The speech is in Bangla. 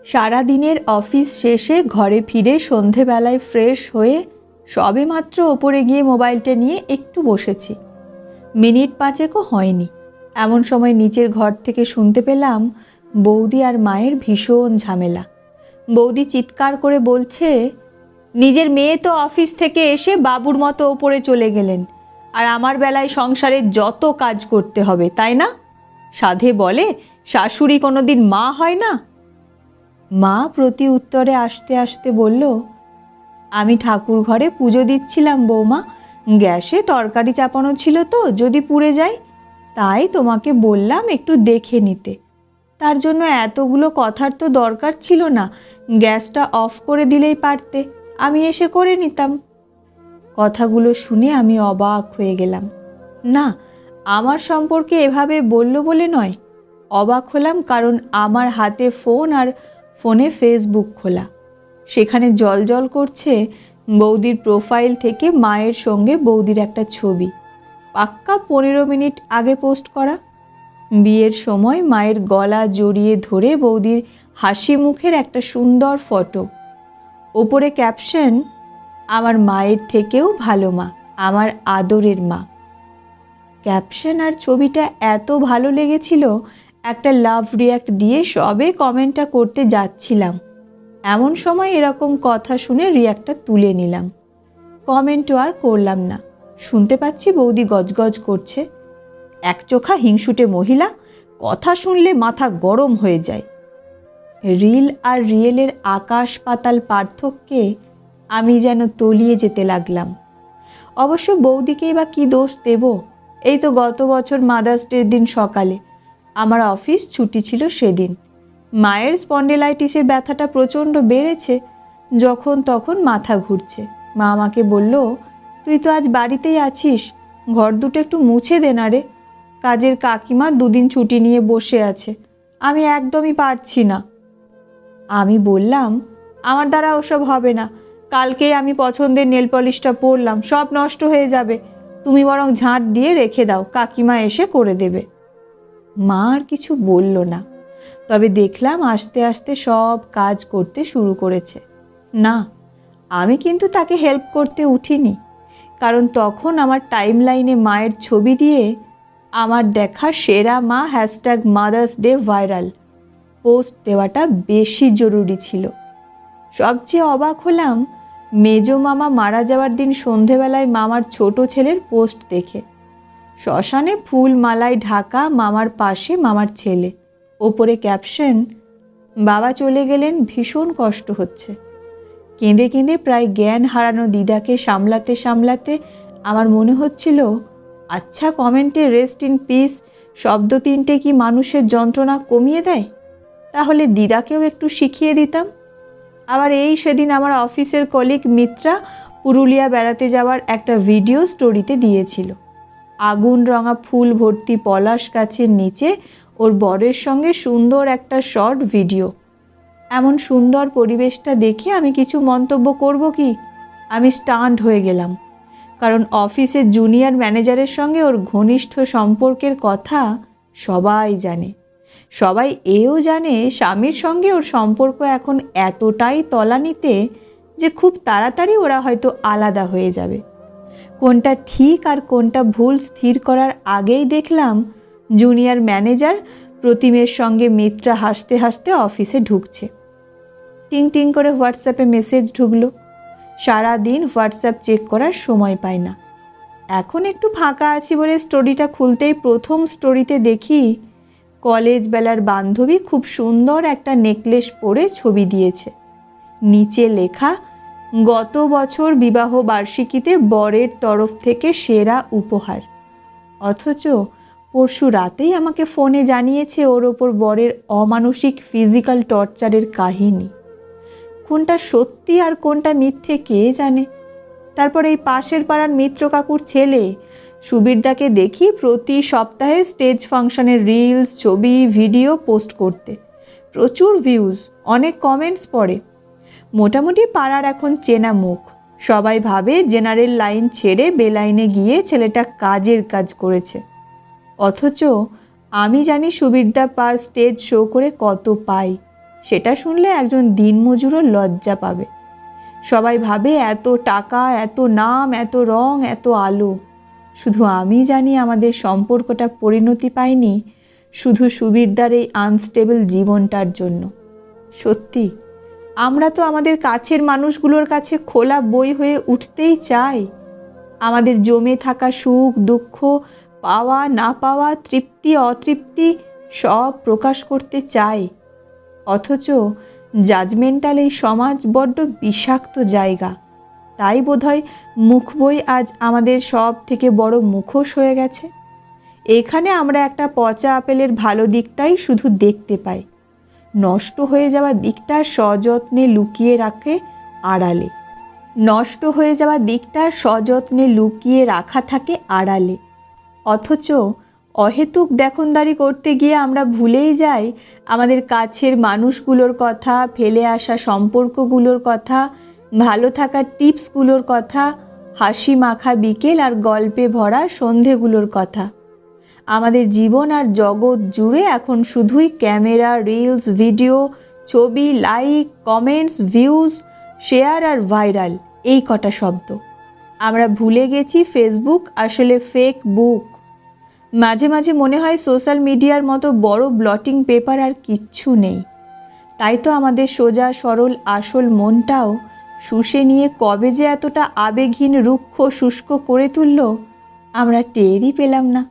সারা দিনের অফিস শেষে ঘরে ফিরে সন্ধেবেলায় ফ্রেশ হয়ে সবেমাত্র ওপরে গিয়ে মোবাইলটা নিয়ে একটু বসেছি। মিনিট 5 হয়নি, এমন সময় নিচের ঘর থেকে শুনতে পেলাম বৌদি আর মায়ের ভীষণ ঝামেলা। বৌদি চিৎকার করে বলছে, নিজের মেয়ে তো অফিস থেকে এসে বাবুর মতো ওপরে চলে গেলেন, আর আমার বেলায় সংসারের যত কাজ করতে হবে, তাই না? সাধে বলে শাশুড়ি কোনোদিন মা হয় না। মা প্রতি উত্তরে আসতে আসতে বলল, আমি ঠাকুর ঘরে পুজো দিচ্ছিলাম বৌমা, গ্যাসে তরকারি চাপানো ছিল তো যদি পুড়ে যায়, তাই তোমাকে বললাম একটু দেখে নিতে। তার জন্য এতগুলো কথার তো দরকার ছিল না, গ্যাসটা অফ করে দিলেই পারতে, আমি এসে করে নিতাম। কথাগুলো শুনে আমি অবাক হয়ে গেলাম। না, আমার সম্পর্কে এভাবে বলল বলে নয়, অবাক হলাম কারণ আমার হাতে ফোন আর ফোনে ফেসবুক খোলা। সেখানে জ্বলজ্বল করছে বৌদির প্রোফাইল থেকে মায়ের সঙ্গে বৌদির একটা ছবি, পাক্কা 15 মিনিট আগে পোস্ট করা। বিয়ের সময় মায়ের গলা জড়িয়ে ধরে বৌদির হাসি মুখের একটা সুন্দর ফটো, ওপরে ক্যাপশন, আমার মায়ের থেকেও ভালো মা, আমার আদরের মা। ক্যাপশন আর ছবিটা এত ভালো লেগেছিল, একটা লাভ রিয়াক্ট দিয়ে সবে কমেন্টটা করতে যাচ্ছিলাম, এমন সময় এরকম কথা শুনে রিয়াক্টটা তুলে নিলাম। কমেন্টও আর করলাম না। শুনতে পাচ্ছি বৌদি গজগজ করছে, একচোখা হিংসুটে মহিলা, কথা শুনলে মাথা গরম হয়ে যায়। রিল আর রিয়েলের আকাশ পাতাল পার্থক্যে আমি যেন তলিয়ে যেতে লাগলাম। অবশ্য বৌদিকেই বা কী দোষ দেব? এই তো গত বছর মাদার্স ডের দিন সকালে আমার অফিস ছুটি ছিল, সেদিন মায়ের স্পন্ডিলাইটিসের ব্যথাটা প্রচণ্ড বেড়েছে, যখন তখন মাথা ঘুরছে। মা আমাকে বলল, তুই তো আজ বাড়িতেই আছিস, ঘর দুটো একটু মুছে দে না রে। কাজের কাকিমা 2 দিন ছুটি নিয়ে বসে আছে, আমি একদমই পারছি না। আমি বললাম, আমার দ্বারা ওসব হবে না, কালকেই আমি পছন্দের নেল পলিশটা পরলাম, সব নষ্ট হয়ে যাবে, তুমি বরং ঝাঁট দিয়ে রেখে দাও, কাকিমা এসে করে দেবে। মা আর কিছু বলল না, তবে দেখলাম আস্তে আস্তে সব কাজ করতে শুরু করেছে। না, আমি কিন্তু তাকে হেল্প করতে উঠিনি, কারণ তখন আমার টাইম লাইনে মায়ের ছবি দিয়ে আমার দেখা সেরা মা #মাদার্স ডে ভাইরাল পোস্ট দেওয়াটা বেশি জরুরি ছিল। সবচেয়ে অবাক হলাম মেজো মামা মারা যাওয়ার দিন সন্ধেবেলায় মামার ছোট ছেলের পোস্ট দেখে। শ্মশানে ফুল মালায় ঢাকা মামার পাশে মামার ছেলে, ওপরে ক্যাপশন, বাবা চলে গেলেন, ভীষণ কষ্ট হচ্ছে। কেঁদে কেঁদে প্রায় জ্ঞান হারানো দিদাকে সামলাতে সামলাতে আমার মনে হচ্ছিল, আচ্ছা, কমেন্টে রেস্ট ইন পিস শব্দ 3টে কি মানুষের যন্ত্রণা কমিয়ে দেয়? তাহলে দিদাকেও একটু শিখিয়ে দিতাম। আবার এই সেদিন আমার অফিসের কলিগ মিত্রা পুরুলিয়া বেড়াতে যাওয়ার একটা ভিডিও স্টোরিতে দিয়েছিল। আগুন রঙা ফুল ভর্তি পলাশ গাছের নিচে ওর বরের সঙ্গে সুন্দর একটা শর্ট ভিডিও। এমন সুন্দর পরিবেশটা দেখে আমি কিছু মন্তব্য করব কি? আমি স্টান্ড হয়ে গেলাম, কারণ অফিসের জুনিয়র ম্যানেজারের সঙ্গে ওর ঘনিষ্ঠ সম্পর্কের কথা সবাই জানে। সবাই এও জানে স্বামীর সঙ্গে ওর সম্পর্ক এখন এতটাই তলানিতে যে খুব তাড়াতাড়ি ওরা হয়তো আলাদা হয়ে যাবে। কোনটা ঠিক আর কোনটা ভুল স্থির করার আগেই দেখলাম জুনিয়র ম্যানেজার প্রতিমের সঙ্গে মিত্রা হাসতে হাসতে অফিসে ঢুকছে। টিং টিং করে হোয়াটসঅ্যাপে মেসেজ ঢুকলো। সারা দিন হোয়াটসঅ্যাপ চেক করার সময় পাই না, এখন একটু ফাঁকা আছি বলে স্টোরিটা খুলতেই প্রথম স্টোরিতে দেখি কলেজ বেলার বান্ধবী খুব সুন্দর একটা নেকলেস পরে ছবি দিয়েছে। নিচে লেখা, গত বছর বিবাহ বার্ষিকীতে বরের তরফ থেকে সেরা উপহার। অথচ পরশু রাতেই আমাকে ফোনে জানিয়েছে ওর ওপর বরের অমানসিক ফিজিক্যাল টর্চারের কাহিনী। কোনটা সত্যি আর কোনটা মিথ্যে কে জানে। তারপর এই পাশের পাড়ার মিত্র কাকুর ছেলে সুবীরদাকে দেখি প্রতি সপ্তাহে স্টেজ ফাংশনের রিলস, ছবি, ভিডিও পোস্ট করতে। প্রচুর ভিউজ, অনেক কমেন্টস পড়ে। মোটামুটি পাড়ার এখন চেনা মুখ। সবাই ভাবে জেনারেল লাইন ছেড়ে বেলাইনে গিয়ে ছেলেটা কাজের কাজ করেছে। অথচ আমি জানি সুবীরদা পার স্টেজ শো করে কত পাই। সেটা শুনলে একজন দিনমজুরও লজ্জা পাবে। সবাই ভাবে এত টাকা, এত নাম, এত রং, এত আলো। শুধু আমি জানি আমাদের সম্পর্কটা পরিণতি পায়নি শুধু সুবিরদার এই আনস্টেবল জীবনটার জন্য। সত্যি, আমরা তো আমাদের কাছের মানুষগুলোর কাছে খোলা বই হয়ে উঠতেই চাই। আমাদের জমে থাকা সুখ দুঃখ, পাওয়া না পাওয়া, তৃপ্তি অতৃপ্তি সব প্রকাশ করতে চাই। অথচ জাজমেন্টাল এই সমাজ বড্ড বিষাক্ত জায়গা। তাই বোধহয় মুখ বই আজ আমাদের সব থেকে বড় মুখোশ হয়ে গেছে। এখানে আমরা একটা পচা আপেলের ভালো দিকটাই শুধু দেখতে পাই, নষ্ট হয়ে যাওয়া দিকটা সযত্নে লুকিয়ে রাখে আড়ালে। নষ্ট হয়ে যাওয়া দিকটা সযত্নে লুকিয়ে রাখা থাকে আড়ালে। অথচ অহেতুক দেখনদারি করতে গিয়ে আমরা ভুলেই যাই আমাদের কাছের মানুষগুলোর কথা, ফেলে আসা সম্পর্কগুলোর কথা, ভালো থাকার টিপসগুলোর কথা, হাসি মাখা বিকেল আর গল্পে ভরা সন্ধেগুলোর কথা। আমাদের জীবন আর জগৎ জুড়ে এখন শুধুই ক্যামেরা, রিলস, ভিডিও, ছবি, লাইক, কমেন্টস, ভিউজ, শেয়ার আর ভাইরাল, এই কটা শব্দ। আমরা ভুলে গেছি ফেসবুক আসলে ফেক বুক। মাঝে মাঝে মনে হয় সোশ্যাল মিডিয়ার মতো বড় ব্লটিং পেপার আর কিচ্ছু নেই। তাই তো আমাদের সোজা সরল আসল মনটাও শুষে নিয়ে কবে যে এতটা আবেগহীন, রুক্ষ, শুষ্ক করে তুলল আমরা টেরই পেলাম না।